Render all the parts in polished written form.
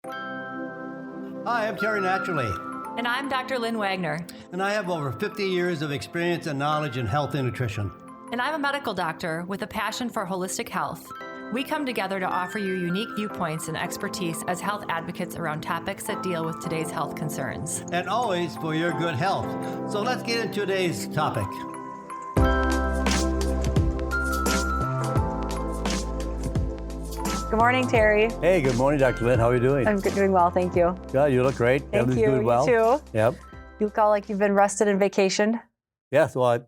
Hi, I'm Terry Naturally, And I'm Dr. Lynn Wagner. and I have over 50 years of experience and knowledge in health and nutrition. And I'm a medical doctor with a passion for holistic health. We come together to offer you unique viewpoints and expertise as health advocates around topics that deal with today's health concerns. And always for your good health. So let's get into today's topic. Good morning, Terry. Hey, good morning, Dr. Lynn. How are you doing? I'm doing well, thank you. Yeah, you look great. Thank Everything's you. doing well. You too. Yep. You look all like you've been rested and vacationed. Yes, well,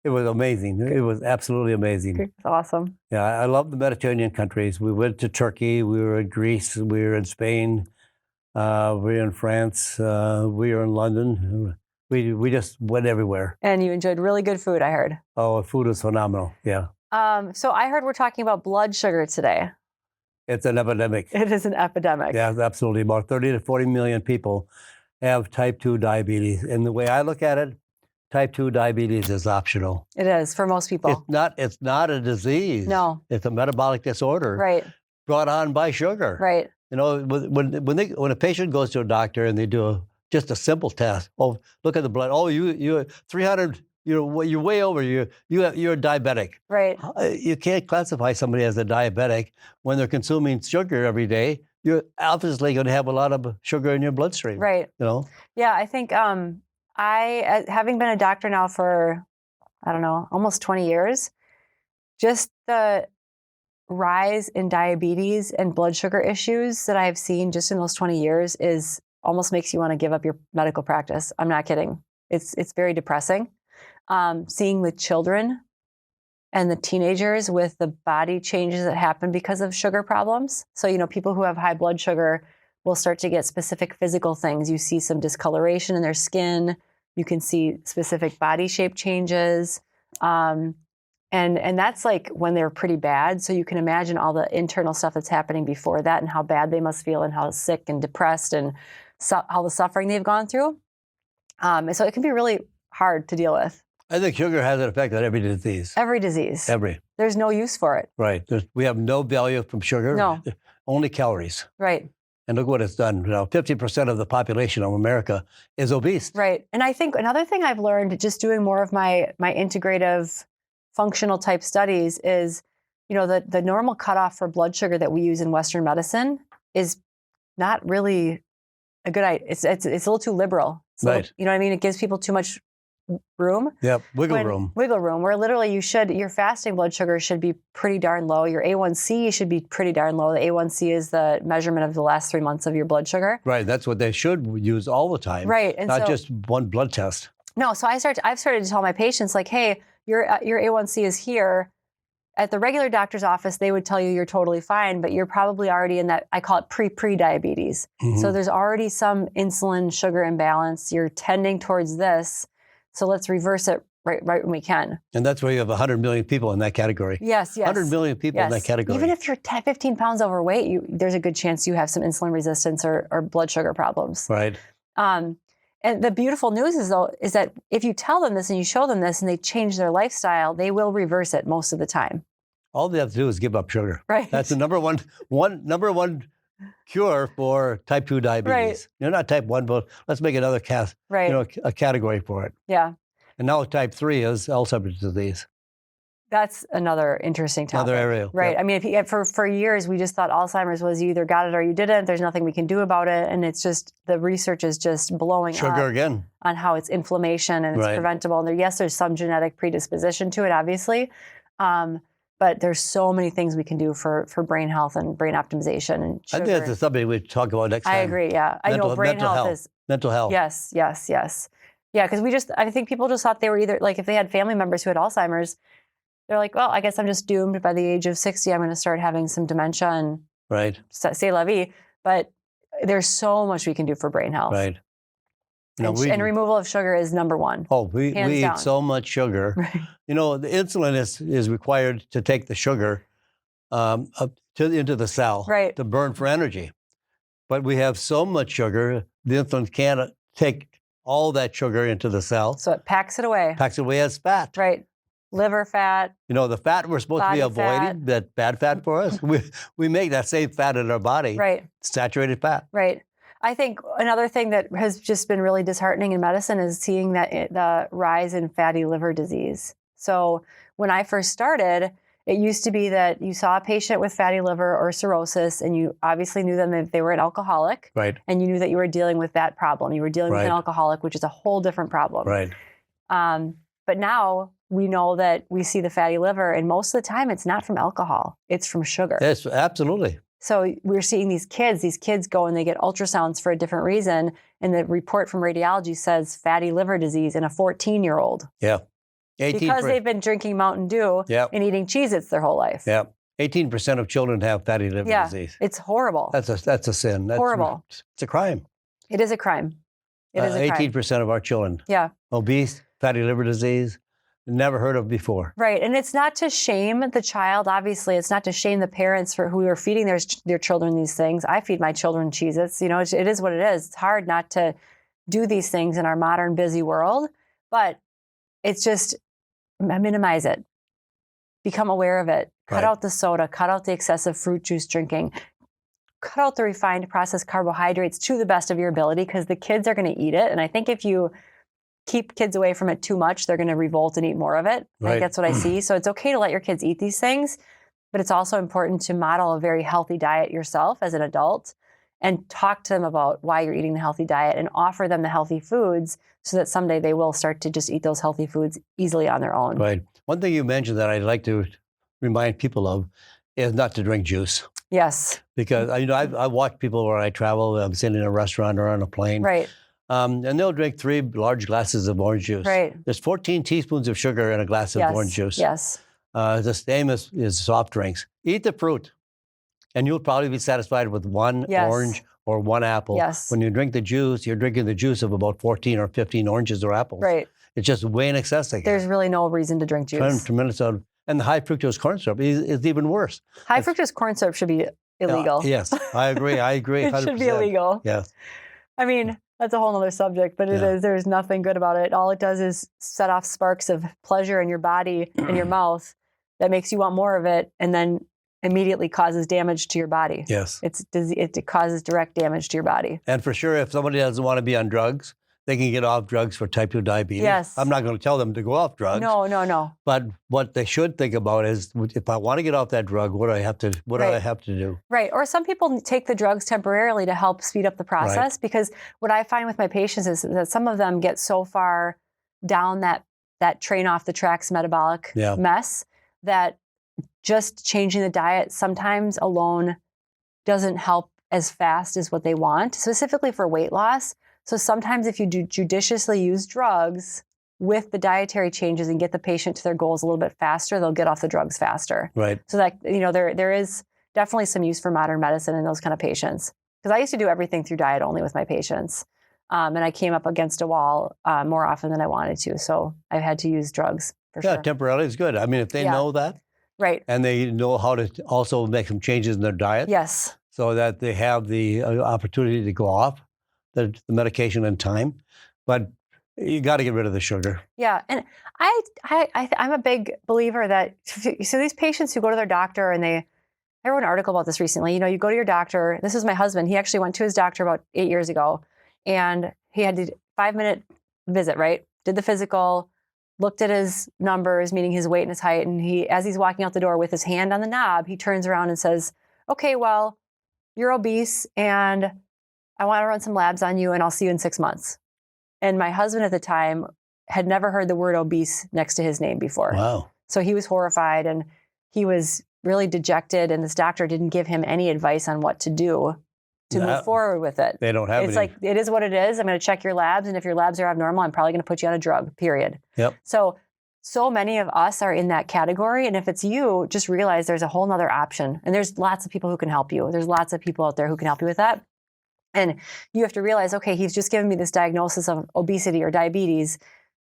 it was amazing. It was absolutely amazing. It's awesome. Yeah, I love the Mediterranean countries. We went to Turkey. We were in Greece. We were in Spain. We were in France. We were in London. We just went everywhere. And you enjoyed really good food, I heard. Oh, food was phenomenal. Yeah. So I heard we're talking about blood sugar today. It's an epidemic. It is an epidemic. Yeah, absolutely. About 30 to 40 million people have type 2 diabetes. And the way I look at it, type 2 diabetes is optional. It is for most people. It's not a disease. No. It's a metabolic disorder Right. brought on by sugar. Right. You know, when a patient goes to a doctor and they do just a simple test, oh, look at the blood. Oh, you 300, you're way over. You're diabetic. Right. You can't classify somebody as a diabetic when they're consuming sugar every day. You're obviously going to have a lot of sugar in your bloodstream. Right. You know. Yeah, I think having been a doctor now for, I don't know, almost 20 years, just the rise in diabetes and blood sugar issues that I've seen just in those 20 years is almost makes you want to give up your medical practice. I'm not kidding. It's very depressing. Seeing with children and the teenagers with the body changes that happen because of sugar problems. So, you know, people who have high blood sugar will start to get specific physical things. You see some discoloration in their skin. You can see specific body shape changes. And that's like when they're pretty bad. So you can imagine all the internal stuff that's happening before that and how bad they must feel and how sick and depressed and all the suffering they've gone through. And so it can be really hard to deal with. I think sugar has an effect on every disease. Every disease. Every. There's no use for it. Right. We have no value from sugar. No. Only calories. Right. And look what it's done. You know, 50% of the population of America is obese. Right. And I think another thing I've learned just doing more of my integrative functional type studies is, you know, the normal cutoff for blood sugar that we use in Western medicine is not really a good idea. It's a little too liberal. Right. You know what I mean? It gives people too much room. Yep. Wiggle room. Wiggle room, where literally your fasting blood sugar should be pretty darn low. Your A1C should be pretty darn low. The A1C is the measurement of the last 3 months of your blood sugar. Right. That's what they should use all the time. Right. And not just one blood test. No. So I've started to tell my patients, like, hey, your A1C is here. At the regular doctor's office, they would tell you you're totally fine, but you're probably already in that, I call it pre-diabetes. Mm-hmm. So there's already some insulin sugar imbalance. You're tending towards this. So let's reverse it right when we can. And that's where you have 100 million people in that category. Yes. 100 million people in that category. Even if you're 15 pounds overweight, there's a good chance you have some insulin resistance or blood sugar problems. Right. And the beautiful news is that if you tell them this and you show them this and they change their lifestyle, they will reverse it most of the time. All they have to do is give up sugar. Right. That's the number one cure for type 2 diabetes. Right. You're not type 1, but let's make another a category for it. Yeah. And now type 3 is Alzheimer's disease. That's another interesting topic. Another area. Right. Yep. I mean, for years, we just thought Alzheimer's was you either got it or you didn't. There's nothing we can do about it. And it's just, the research is just blowing Sugar up again. on how it's inflammation and it's preventable. And there's some genetic predisposition to it, obviously. But there's so many things we can do for brain health and brain optimization. And I think that's something we talk about next time. I agree. Yeah. I know brain health is mental health. Yes. Yeah. Because I think people just thought they were either, like, if they had family members who had Alzheimer's, they're like, well, I guess I'm just doomed by the age of 60. I'm going to start having some dementia and c'est la vie. But there's so much we can do for brain health. Right. And removal of sugar is number one. Oh, we eat so much sugar. Right. You know, the insulin is required to take the sugar into the cell to burn for energy. But we have so much sugar, the insulin can't take all that sugar into the cell. So it packs it away. Packs it away as fat. Right. liver fat. The fat we're supposed to be Body fat. avoiding, that bad fat for us, we make that same fat in our body, Right. saturated fat. Right. I think another thing that has just been really disheartening in medicine is seeing that the rise in fatty liver disease. So when I first started, it used to be that you saw a patient with fatty liver or cirrhosis, and you obviously knew them if they were an alcoholic, Right. and you knew that you were dealing with that problem. You were dealing with an Right. alcoholic, which is a whole different problem. Right. But now we know that we see the fatty liver, and most of the time it's not from alcohol, it's from sugar. Yes, absolutely. So we're seeing these kids go and they get ultrasounds for a different reason, and the report from radiology says fatty liver disease in a 14-year-old. Yeah. Because they've been drinking Mountain Dew and eating Cheez-Its their whole life. Yeah. 18% of children have fatty liver disease. It's horrible. That's a sin. That's horrible. It's a crime. It is a crime. It is a crime. 18% of our children. Yeah. Obese, fatty liver disease, never heard of before. Right. And it's not to shame the child. Obviously, it's not to shame the parents for who are feeding their children these things. I feed my children Cheez-Its. It is what it is. It's hard not to do these things in our modern, busy world. But it's just minimize it. Become aware of it. Cut out the soda. Cut out the excessive fruit juice drinking. Cut out the refined processed carbohydrates to the best of your ability, because the kids are going to eat it. And I think if you keep kids away from it too much, they're going to revolt and eat more of it. Right. Like, that's what I see. So it's okay to let your kids eat these things, but it's also important to model a very healthy diet yourself as an adult and talk to them about why you're eating the healthy diet and offer them the healthy foods so that someday they will start to just eat those healthy foods easily on their own. Right. One thing you mentioned that I'd like to remind people of is not to drink juice. Yes. Because I watch people where I travel. I'm sitting in a restaurant or on a plane. Right. And they'll drink 3 large glasses of orange juice. Right. There's 14 teaspoons of sugar in a glass of orange juice. Yes. The same as soft drinks. Eat the fruit, and you'll probably be satisfied with one orange or one apple. Yes. When you drink the juice, you're drinking the juice of about 14 or 15 oranges or apples. Right. It's just way in excess. There's really no reason to drink juice. Tremendous. And the high fructose corn syrup is even worse. High fructose corn syrup should be illegal. Yes, I agree. It 100%. should be illegal. Yes. I mean, that's a whole other subject, but there's nothing good about it. All it does is set off sparks of pleasure in your body and your mouth that makes you want more of it, and then immediately causes damage to your body. Yes. It causes direct damage to your body. And for sure, if somebody doesn't want to be on drugs, they can get off drugs for type 2 diabetes. Yes. I'm not going to tell them to go off drugs. No. But what they should think about is, if I want to get off that drug, what do I have to do? Right. Or some people take the drugs temporarily to help speed up the process, because what I find with my patients is that some of them get so far down that train off the tracks metabolic mess that just changing the diet sometimes alone doesn't help as fast as what they want, specifically for weight loss. So sometimes if you do judiciously use drugs with the dietary changes and get the patient to their goals a little bit faster, they'll get off the drugs faster. Right. So that, there is definitely some use for modern medicine in those kind of patients. Because I used to do everything through diet only with my patients. And I came up against a wall more often than I wanted to. So I had to use drugs for sure. Yeah, temporarily is good. I mean, if they know that. Right. And they know how to also make some changes in their diet. Yes. So that they have the opportunity to go off the medication in time. But you got to get rid of the sugar. Yeah. And I'm a big believer that, so these patients who go to their doctor and I wrote an article about this recently. You go to your doctor. This is my husband. He actually went to his doctor about 8 years ago, and he had a 5-minute visit, right? Did the physical, looked at his numbers, meaning his weight and his height. And as he's walking out the door with his hand on the knob, he turns around and says, "Okay, well, you're obese and I want to run some labs on you, and I'll see you in 6 months." And my husband at the time had never heard the word obese next to his name before. Wow. So he was horrified, and he was really dejected, and this doctor didn't give him any advice on what to do to move forward with it. They don't have It's like, it is what it is. I'm going to check your labs, and if your labs are abnormal, I'm probably going to put you on a drug, period. Yep. So many of us are in that category, and if it's you, just realize there's a whole nother option. And there's lots of people who can help you. There's lots of people out there who can help you with that. And you have to realize, okay, he's just given me this diagnosis of obesity or diabetes.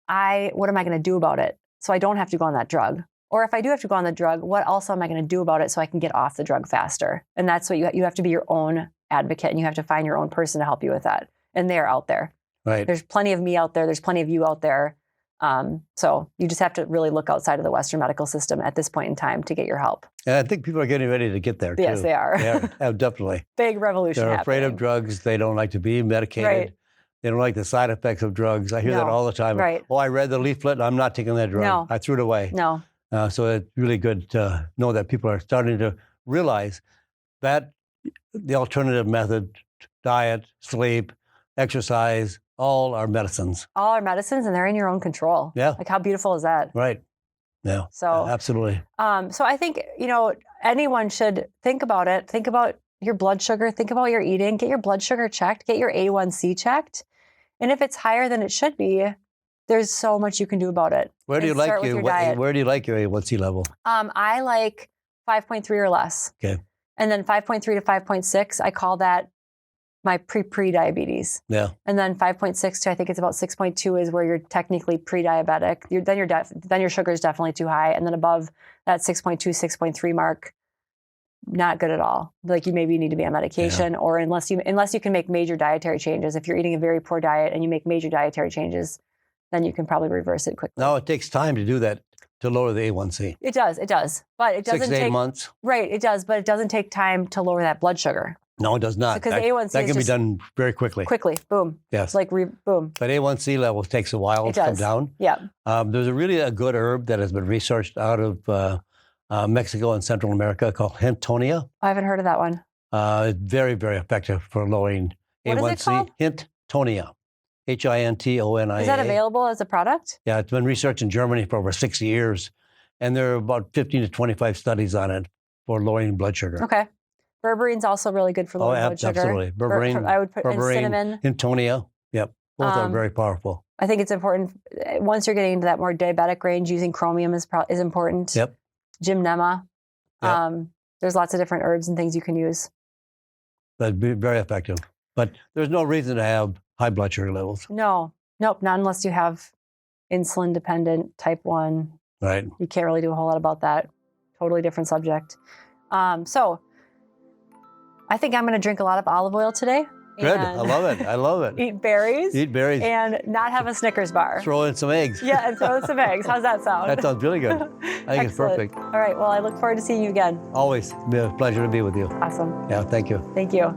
What am I going to do about it? So I don't have to go on that drug. Or if I do have to go on the drug, what else am I going to do about it so I can get off the drug faster? And that's what you have to be your own advocate, and you have to find your own person to help you with that. And they're out there. Right. There's plenty of me out there. There's plenty of you out there. So you just have to really look outside of the Western medical system at this point in time to get your help. And I think people are getting ready to get there, too. Yes, they are. Definitely. Big revolution They're afraid of happening. drugs. They don't like to be medicated. Right. They don't like the side effects of drugs. I hear that No. all the time. Right. Oh, I read the leaflet. I'm not taking that drug. No. I threw it away. No. So it's really good to know that people are starting to realize that the alternative method, diet, sleep, exercise, all are medicines. All our medicines, and they're in your own control. Yeah. Like, how beautiful is that? Right. Yeah. So absolutely. So I think, anyone should think about it. Think about your blood sugar. Think about what you're eating. Get your blood sugar checked. Get your A1C checked. And if it's higher than it should be, there's so much you can do about it. Where do you like your your diet. Where do you like your A1C level? I like 5.3 or less. Okay. And then 5.3 to 5.6, I call that my pre-diabetes. Yeah. And then 5.6 to I think it's about 6.2 is where you're technically pre-diabetic. Then your sugar is definitely too high. And then above that 6.2, 6.3 mark, not good at all. Like, you maybe need to be on medication, or unless you can make major dietary changes. If you're eating a very poor diet and you make major dietary changes, then you can probably reverse it quickly. Now it takes time to do that, to lower the A1C. It does. But it doesn't 6 to 8 take months. Right, it does, but it doesn't take time to lower that blood sugar. No, it does not. Because that, A1C that is can be just done very quickly. Quickly, boom. Yes. It's like boom. But A1C level takes a while It to come does. down. Yeah. There's a good herb that has been researched out of Mexico and Central America called Hintonia. I haven't heard of that one. It's very, very effective for lowering What A1C. is it called? Hintonia. Hintonia. Is that available as a product? Yeah, it's been researched in Germany for over 6 years. And there are about 15 to 25 studies on it for lowering blood sugar. Okay. Berbeриne's also really good for lowering blood sugar. Absolutely. Berberine, I would put in berberine, cinnamon. Hintonia. Yep. Both are very powerful. I think it's important once you're getting into that more diabetic range. Using chromium is important. Yep. Gymnema. Yep. There's lots of different herbs and things you can use. That'd be very effective. But there's no reason to have high blood sugar levels. Nope, not unless you have insulin-dependent type 1. Right. You can't really do a whole lot about that. Totally different subject. So I think I'm going to drink a lot of olive oil today. Good. I love it. Eat berries. Eat berries. And not have a Snickers bar. Throw in some eggs. Yeah, and throw in some eggs. How's that sound? That sounds really good. I think it's perfect. All right. Well, I look forward to seeing you again. Always be a pleasure to be with you. Awesome. Yeah, thank you. Thank you.